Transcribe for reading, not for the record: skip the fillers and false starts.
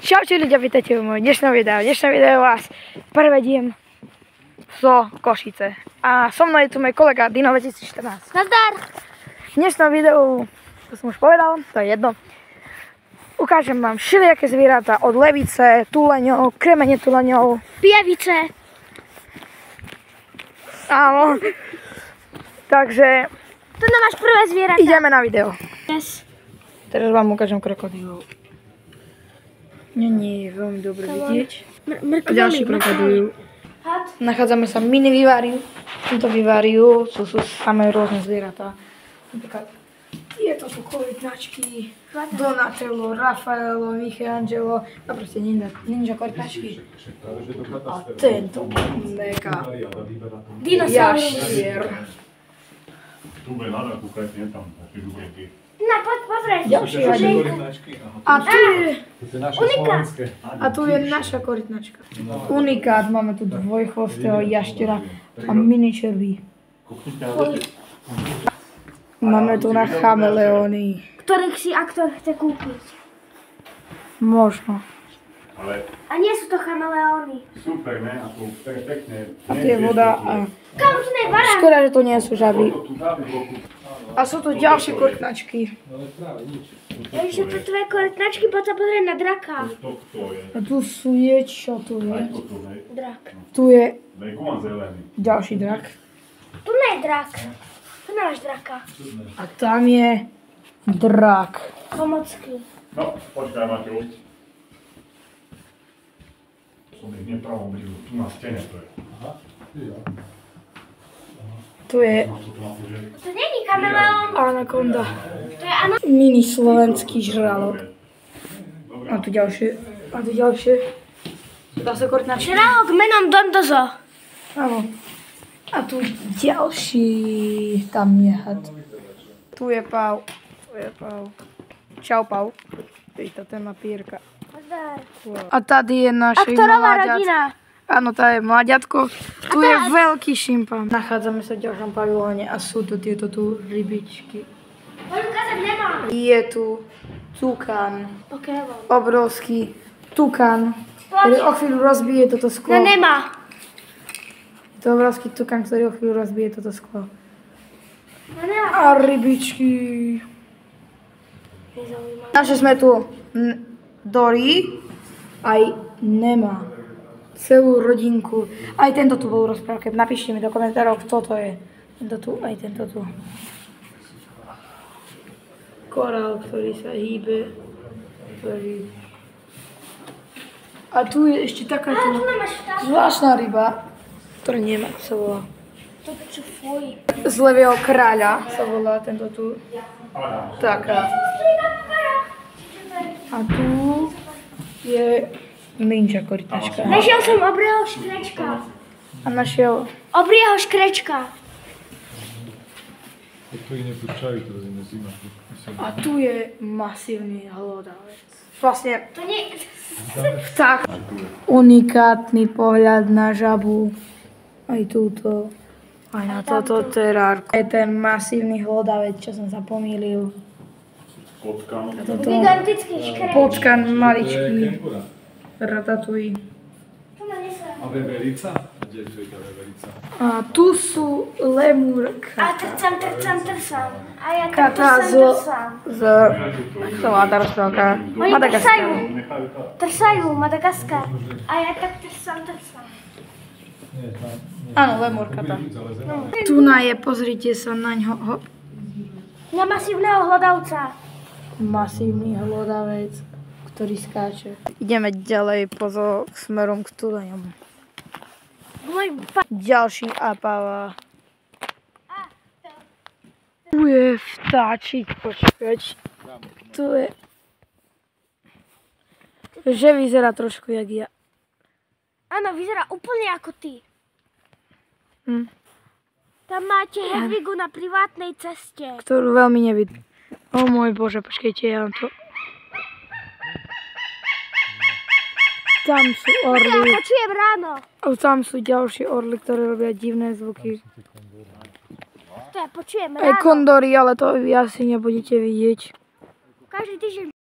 Čaute ľudia, vítajte v mojom dnešnom videu. Dnešné video vás prevediem zo Košice. A so mnou je tu môj kolega Dino 2014. Nazdar! V dnešnom videu, to som už povedal, to je jedno. Ukážem vám všelijaké zvieratá od levice, tuleňov, kremene tuleňov, Pijavice. áno. Takže To máš prvé zvieratá. ideme na video. Yes. Teraz vám ukážem krokodílov. Nie je veľmi dobre vidieť. A ďalší krokodíl. Nachádzame sa v mini viváriu. V tomto viváriu sú samé rôzne zvieratá. Napríklad tieto sú korytnačky, Donatello, Raffaello, Michelangelo, a proste ninja korytnačky. A tento mega jaštier. Na, pozrieť. Ďalší a tu je naša korytnačka. Unikát, máme tu dvojchvostého jaštera a mini červí. Máme tu na chameleóny. Ktorých si aktor chce kúpiť. Možno. A nie sú to chameleóny. Super, ne? A to pekne. A tu je voda a... Kam tu je varák? Škoda, že to nie sú žaby. A sú tu ďalšie korytnačky. Ešte tu tvoje korytnačky, poď sa pozrieť na draka. A tu sú čo tu je? Drak. Tu je ďalší drak. Tu nie je drak. Tu nemáš draka. A tam je drak. Pomocky. No, počkaj, Mateo. Som ich nepravom blízu. Tu na stene to je. Tu je To nie je chameleón. anakonda. To je ano. Mini slovenský žralok. A tu ďalšie. A tu ďalšie. Zase korytnačky. Žralok menom Dondozo. Áno. A tu ďalší. Tam je had. Tu je pav. Tu je pav. Čau, pav. Víte, ten má pírka. Nazdar. A tady je naše Aktorová rodina. Áno, tá je mladiatko. Tu je veľký šimpán. Nachádzame sa v ďalšom pavilóne a sú tu tieto tu rybičky. Poďu kazať nemá. Je tu tukán. Pokémon. Obrovský tukán, ktorý o chvíľu rozbije toto sklo. No nemá. Je to obrovský tukán, ktorý o chvíľu rozbije toto sklo. No nemá. A rybičky. Naše sme tu Dory, aj nemá. Celú rodinku. Aj tento tu bol v rozprávke. Napíšte mi do komentárov, kto to je. Tento tu, aj tento tu. Korál, ktorý sa hýbe. A tu je ešte taká Tu nemáš vtáka. zvláštna ryba, ktorá nemá, sa volá. To čo fuj. Z levého kráľa sa volá tento tu. Taká. A tu je ninja korytnačka. Našiel som obrieho škrečka. A našiel Obrieho škrečka. a tu je masívny hlodavec. Vlastne To nie... vták. Unikátny pohľad na žabu. Aj túto. Aj na toto terárko. Je ten masívny hlodavec, čo som sa pomýlil. A toto Gigantický škreč. potkan maličký. Ratatouille. Tu ma nesá. A veverica? Kde je tá veverica? A tu sú lemúrka. A trcam. A ja Kata trcam. ako sa volá tá rozprávka? Oni Madagaskar. Trsajú Madagaskar. A ja tak trcam. Áno, lemúrka tá. Tu je, pozrite sa na ňo. Hop. Na masívneho hlodavca. Masívny hlodavec, ktorý skáče. Ideme ďalej smerom k tuleňom. Ďalší apava. Tu je vtáčik, počkať. Tu je... Že vyzerá trošku jak ja. Áno, vyzerá úplne ako ty. Hm. Tam máte Hedvigu na privátnej ceste. Ktorú veľmi nevidím. O môj Bože, počkejte, ja vám to... Tam sú orly. Ja počujem ráno. A tam sú ďalšie orly, ktoré robia divné zvuky. To ja počujem Aj ráno. kondory, ale to vy asi nebudete vidieť. Každý týždeň